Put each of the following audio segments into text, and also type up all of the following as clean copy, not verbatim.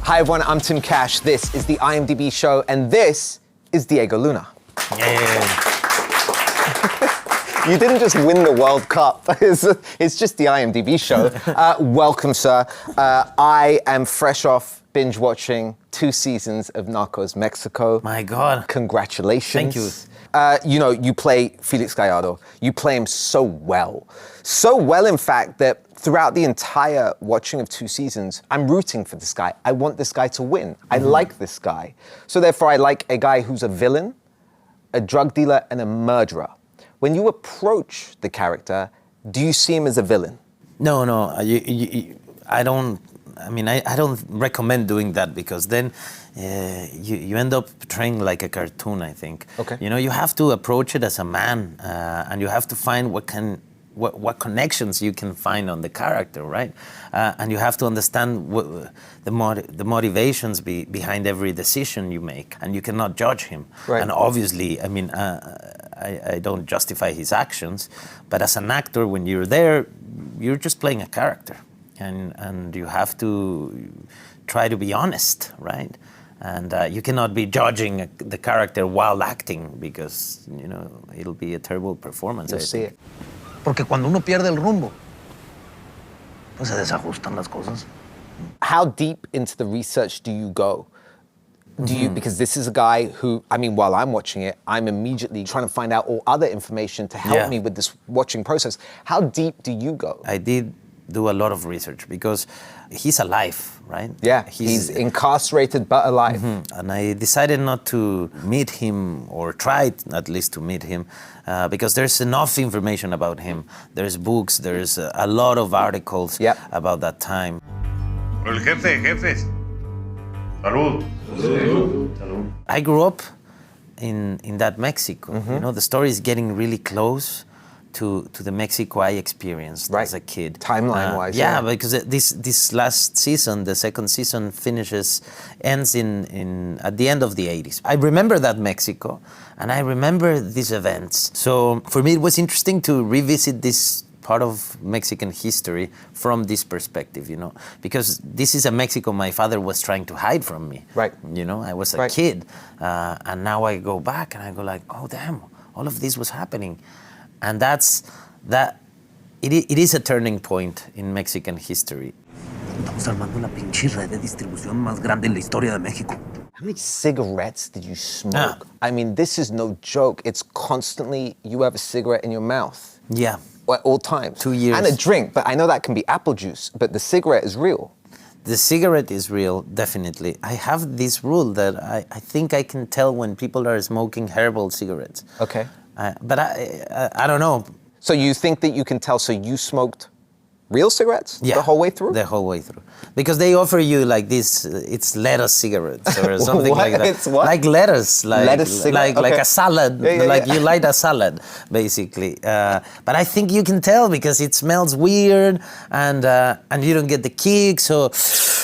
Hi everyone, I'm Tim Cash. This is the IMDb show, and this is Diego Luna. Yeah. You didn't just win the World Cup. It's just the IMDb show. Welcome, sir. I am fresh off binge watching 2 seasons of Narcos Mexico. My God. Congratulations. Thank you. You play Félix Gallardo. You play him so well. So well, in fact, that throughout the entire watching of 2 seasons, I'm rooting for this guy. I want this guy to win. I like this guy. So therefore, I like a guy who's a villain, a drug dealer, and a murderer. When you approach the character, do you see him as a villain? No. I don't. I mean, I don't recommend doing that because then you end up portraying like a cartoon, I think. Okay. You have to approach it as a man, and you have to find what connections you can find on the character, right? And you have to understand the motivations behind every decision you make, and you cannot judge him. Right. And obviously, I mean, I don't justify his actions, but as an actor, when you're there, you're just playing a character, and you have to try to be honest, right? And you cannot be judging the character while acting because, it'll be a terrible performance. You'll see it. Porque cuando uno pierde el rumbo, pues se desajustan las cosas. How deep into the research do you go? Because this is a guy who, I mean, while I'm watching it, I'm immediately trying to find out all other information to help me with this watching process. How deep do you go? I did do a lot of research because he's alive, right? Yeah, he's incarcerated but alive. And I decided not to meet him, or tried at least to meet him, because there's enough information about him. There's books, there's a lot of articles about that time. El jefe, jefes. Salud. Salud. I grew up in that Mexico. The story is getting really close to the Mexico I experienced as a kid. Timeline-wise, because this last season, the second season, ends at the end of the 80s. I remember that Mexico, and I remember these events. So for me, it was interesting to revisit this part of Mexican history from this perspective, because this is a Mexico my father was trying to hide from me. Right. I was a kid, and now I go back and I go like, oh damn, all of this was happening. And it is a turning point in Mexican history. Estamos armando la pinche red de distribución más grande en la historia de México. How many cigarettes did you smoke? I mean, this is no joke. It's constantly, you have a cigarette in your mouth. Yeah. At all times. 2 years. And a drink, but I know that can be apple juice, but the cigarette is real. The cigarette is real, definitely. I have this rule that I think I can tell when people are smoking herbal cigarettes. Okay. But I don't know. So you think that you can tell, so you smoked real cigarettes the whole way through? The whole way through. Because they offer you like this, it's lettuce cigarettes or something like that. It's what? Like lettuce. Lettuce cigarette? Like a salad, you light a salad, basically. But I think you can tell because it smells weird and you don't get the kick, so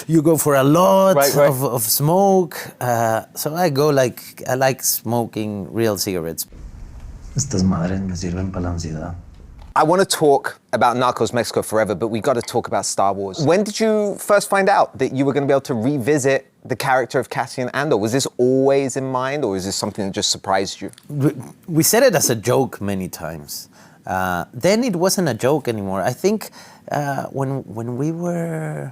you go for a lot of smoke. So I like smoking real cigarettes. Estas madres me sirven para la ansiedad. I want to talk about Narcos Mexico forever, but we got to talk about Star Wars. When did you first find out that you were going to be able to revisit the character of Cassian Andor? Was this always in mind, or is this something that just surprised you? We said it as a joke many times. Then it wasn't a joke anymore. I think when we were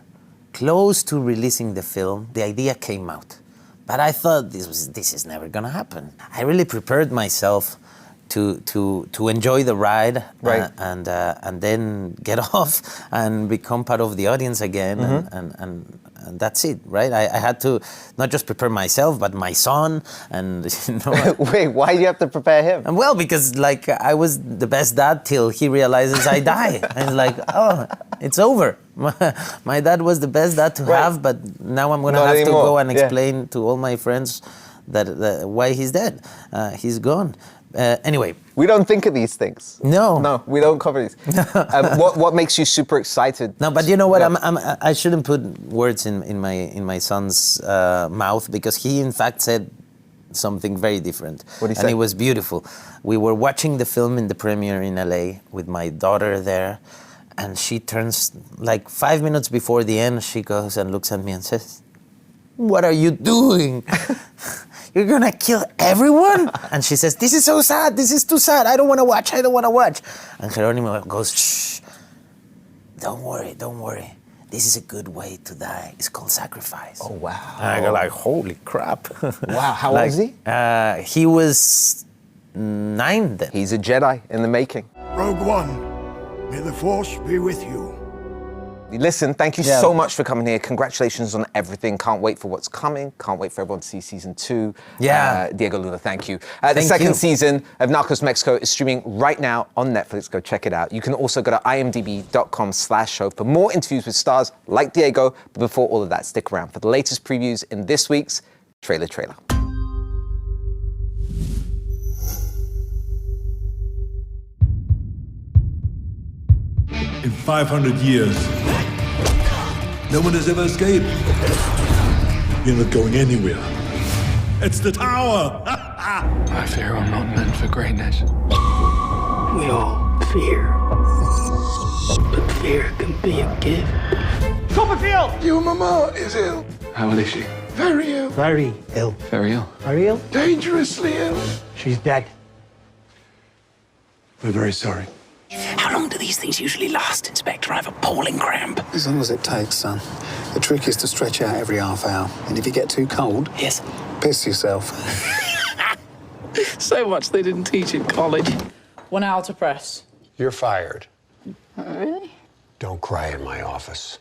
close to releasing the film, the idea came out. But I thought this is never going to happen. I really prepared myself to enjoy the ride, and then get off and become part of the audience again, and that's it, right? I had to not just prepare myself, but my son, and Wait, why do you have to prepare him? And well, because I was the best dad till he realizes I die, and oh, it's over. My dad was the best dad to have, but now I'm gonna have to go and explain to all my friends that why he's dead. He's gone. Anyway, we don't think of these things. No, we don't cover these. What makes you super excited? No, but you know what? I shouldn't put words in my son's mouth, because he in fact said something very different. What did he say? And it was beautiful. We were watching the film in the premiere in LA with my daughter there, and she turns, like 5 minutes before the end, she goes and looks at me and says, what are you doing? You're gonna kill everyone? And she says, this is so sad, this is too sad, I don't wanna watch. And Geronimo goes, shh, don't worry. This is a good way to die. It's called sacrifice. Oh, wow. And I go like, holy crap. Wow, how old is he? He was 9 then. He's a Jedi in the making. Rogue One, may the Force be with you. Listen, thank you so much for coming here. Congratulations on everything. Can't wait for what's coming. Can't wait for everyone to see season 2. Yeah. Diego Luna, thank you. The second season of Narcos Mexico is streaming right now on Netflix. Go check it out. You can also go to imdb.com/show for more interviews with stars like Diego. But before all of that, stick around for the latest previews in this week's Trailer. In 500 years, no one has ever escaped. You're not going anywhere. It's the tower! I fear I'm not meant for greatness. We all fear. But fear can be a gift. Copperfield! Your mama is ill. How is she? Very ill. Very ill. Very ill. Very ill? Dangerously ill. She's dead. We're very sorry. How long do these things usually last, Inspector? I have appalling cramp. As long as it takes, son. The trick is to stretch out every half hour. And if you get too cold, Yes. piss yourself. So much they didn't teach in college. 1 hour to press. You're fired. Really? Don't cry in my office.